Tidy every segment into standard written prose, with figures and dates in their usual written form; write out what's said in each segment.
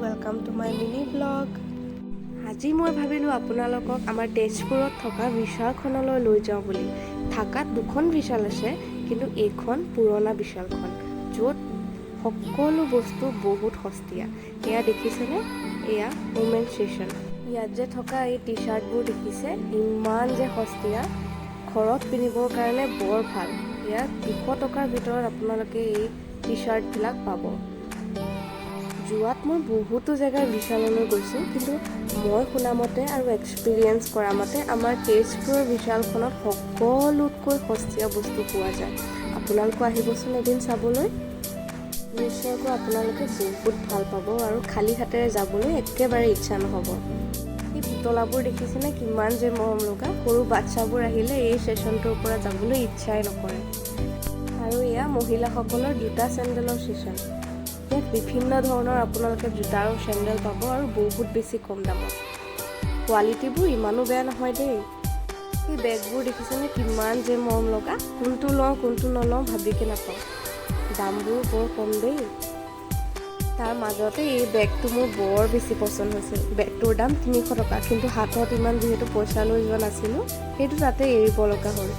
Welcome to my mini blog. আজি মই ভাবিলোঁ আপোনালোকক আমাৰ তেজপুৰত থকা বিশালখনলৈ লৈ যাওঁ বুলি। থাকাত দুখন বিশাল আছে, কিন্তু এইখন পুৰণা বিশালখন, য'ত সকলো বস্তু বহুত সস্তীয়া। এয়া দেখিছেনে? এয়া ওমেন ষ্টেচন। ইয়াত যে থকা এই টি চাৰ্টবোৰ দেখিছে, ইমান যে সস্তীয়া, ঘৰত পিন্ধিবৰ কাৰণে বৰ ভাল। ইয়াত 200 টকাৰ ভিতৰত আপোনালোকে এই টি চাৰ্টবিলাক পাব। যোৱাত মই বহুতো জেগাৰ বিশাললৈ গৈছোঁ, কিন্তু মই শুনামতে আৰু এক্সপিৰিয়েঞ্চ কৰা মতে আমাৰ তেজপুৰৰ বিশালখনত সকলোতকৈ সস্তীয়া বস্তু পোৱা যায়। আপোনালোকো আহিবচোন এদিন চাবলৈ। নিশ্চয়কৈ আপোনালোকে বহুত ভাল পাব আৰু খালী হাতেৰে যাবলৈ একেবাৰে ইচ্ছা নহ'ব। এই পুতলাবোৰ দেখিছেনে কিমান যে মৰম লগা? সৰু বাচ্চাবোৰ আহিলে এই ষ্টেচনটোৰ পৰা যাবলৈ ইচ্ছাই নকৰে। আৰু এয়া মহিলাসকলৰ জোতা চেণ্ডেলৰ ষ্টেচন। ইয়াত বিভিন্ন ধৰণৰ আপোনালোকে জোতা আৰু চেণ্ডেল পাব আৰু বহুত বেছি কম দামত। কোৱালিটিবোৰ ইমানো বেয়া নহয় দেই। এই বেগবোৰ দেখিছেনে কিমান যে মৰম লগা? কোনটো লওঁ কোনটো নলওঁ ভাবিকে নাপাওঁ। দামবোৰ বৰ কম দেই। তাৰ মাজতে এই বেগটো মোৰ বৰ বেছি পচন্দ হৈছিল। বেগটোৰ দাম 300 টকা, কিন্তু হাতত ইমান যিহেতু পইচা লৈ যোৱা নাছিলোঁ, সেইটো তাতে এৰিব লগা হ'ল।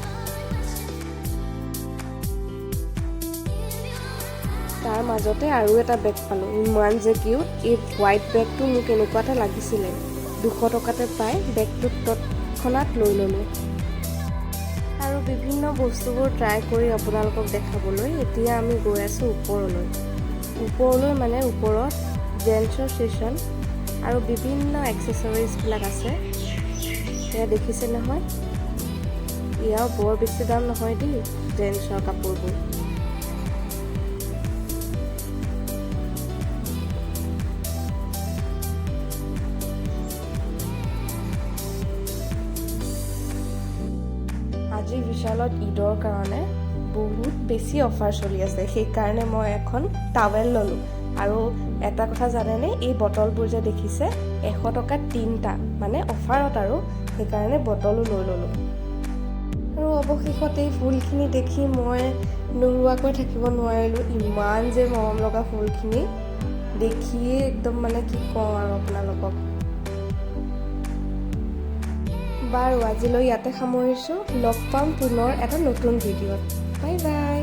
তাৰ মাজতে আৰু এটা বেগ পালোঁ, ইমান যে কিউট। এই হোৱাইট বেগটো মোক এনেকুৱা এটা লাগিছিলে, 200 টকাতে পাই বেগটো তৎক্ষণাত লৈ ল'লোঁ। আৰু বিভিন্ন বস্তুবোৰ ট্ৰাই কৰি আপোনালোকক দেখাবলৈ এতিয়া আমি গৈ আছোঁ ওপৰলৈ মানে ওপৰত জেন্টছৰ ষ্টেচন আৰু বিভিন্ন এক্সেচৰিজবিলাক আছে। এয়া দেখিছে নহয়, এয়াও বৰ বেছি দাম নহয় দেই জেন্টছৰ কাপোৰবোৰ। আজি বিশালত ঈদৰ কাৰণে বহুত বেছি অফাৰ চলি আছে, সেইকাৰণে মই এখন টাৱেল ল'লোঁ। আৰু এটা কথা জানেনে, এই বটলবোৰ যে দেখিছে 100 টকাত 3টা, মানে অফাৰত, আৰু সেইকাৰণে বটলো লৈ ল'লোঁ। আৰু অৱশেষত এই ফুলখিনি দেখি মই নোৰোৱাকৈ থাকিব নোৱাৰিলোঁ। ইমান যে মৰম লগা ফুলখিনি দেখিয়ে একদম মানে কি কওঁ আৰু আপোনালোকক। বাৰু আজিলৈ ইয়াতে সামৰিছোঁ। লগ পাম পুনৰ এটা নতুন ভিডিঅ'ত। Bye bye.